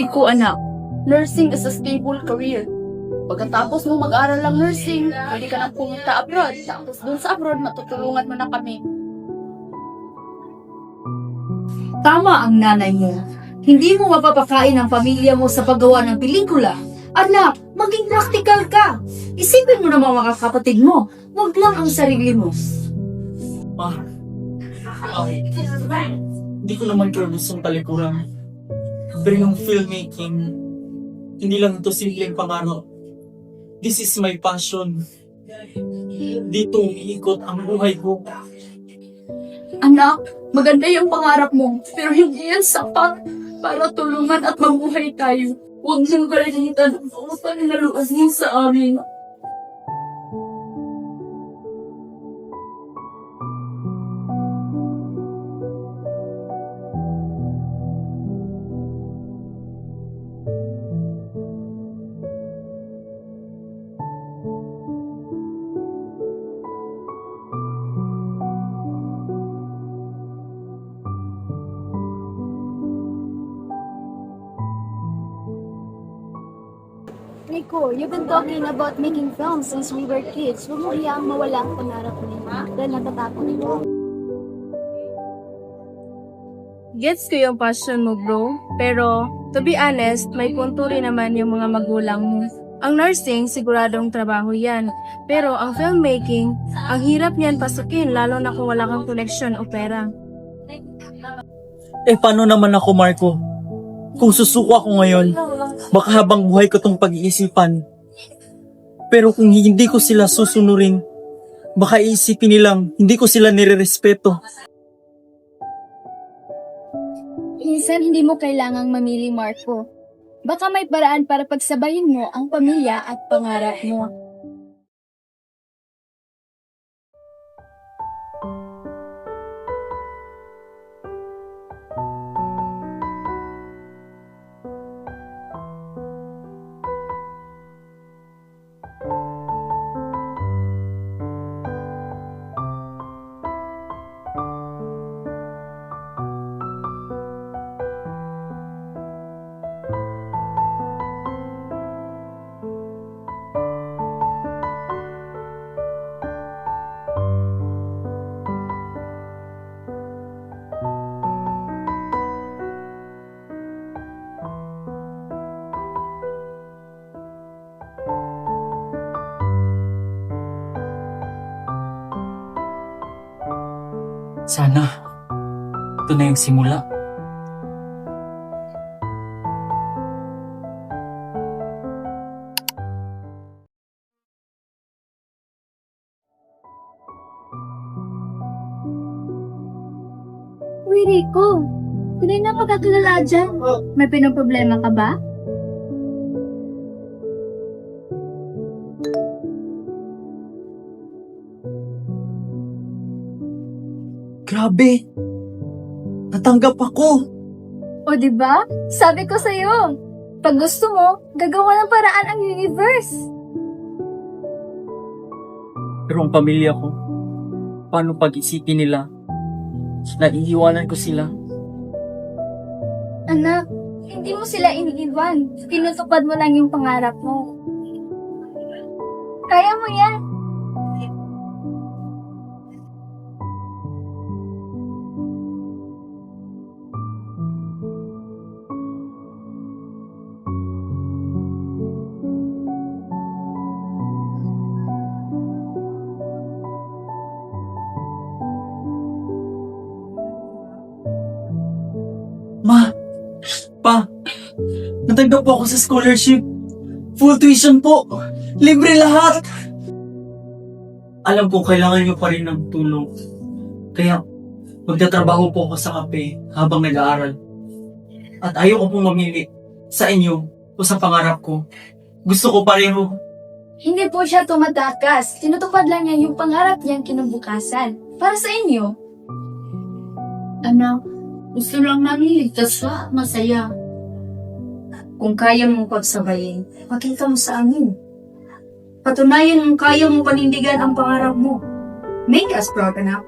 Rico, anak, nursing is a stable career. Pagkatapos mo mag-aral lang nursing, pwede ka nang pumunta abroad. Tapos dun sa abroad, matutulungan mo na kami. Tama ang nanay mo. Hindi mo mapapakain ang pamilya mo sa paggawa ng pelikula. Anak, maging practical ka. Isipin mo naman mga kapatid mo. Huwag lang ang sarili mo. Ma, hindi ko naman kayo gustong talikuran. Pero yung filmmaking, hindi lang ito simpleng pangarap. This is my passion. Dito umiikot ang buhay ko. Anak, maganda yung pangarap mo, pero hindi yan sapat para tulungan at mabuhay tayo. Huwag niyong kalimutan ang utang na luas niyo sa amin. Rico, you've been talking about making films since we were kids. Huwag mo hiyang mawala ang pangarap mo dahil natatakot ito. Gets ko yung passion mo, bro. Pero, to be honest, may punto rin naman yung mga magulang mo. Ang nursing, siguradong trabaho yan. Pero ang filmmaking, ang hirap niyan pasukin lalo na kung wala kang koneksyon o pera. Paano naman ako, Marco? Kung susuko ako ngayon, baka habang buhay ko tong pag-iisipan. Pero kung hindi ko sila susunurin, baka iisipin nilang hindi ko sila nirerespeto. Minsan hindi mo kailangang mamili, Marco. Baka may paraan para pagsabayin mo ang pamilya at pangarap mo. Sana, ito na yung simula. Uy, Rico. Tunay na pagkakilala dyan. May pinoproblema ka ba? Grabe! Natanggap ako! O diba? Sabi ko sa'yo. Pag gusto mo, gagawa ng paraan ang universe. Pero ang pamilya ko, paano pag-isipin nila? Naiiwanan ko sila. Anak, hindi mo sila iniiwan. Tinutupad mo lang yung pangarap mo. Kaya mo yan. Ma! Pa! Natanggap po ako sa scholarship. Full tuition po. Libre lahat. Alam ko kailangan niyo pa rin ng tulong. Kaya magtatrabaho po ako sa kape habang nag-aaral. At ayaw ko pong mamili sa inyo o sa pangarap ko. Gusto ko pareho. Hindi po siya tumatakas. Tinutupad lang niya yung pangarap niyang kinabukasan. Para sa inyo. Anak, gusto lang namin ligtas ka at masaya. Kung kaya mong pagsabayin, pakita mo sa amin. Patunayan mong kaya mong panindigan ang pangarap mo. Make us proud, anak.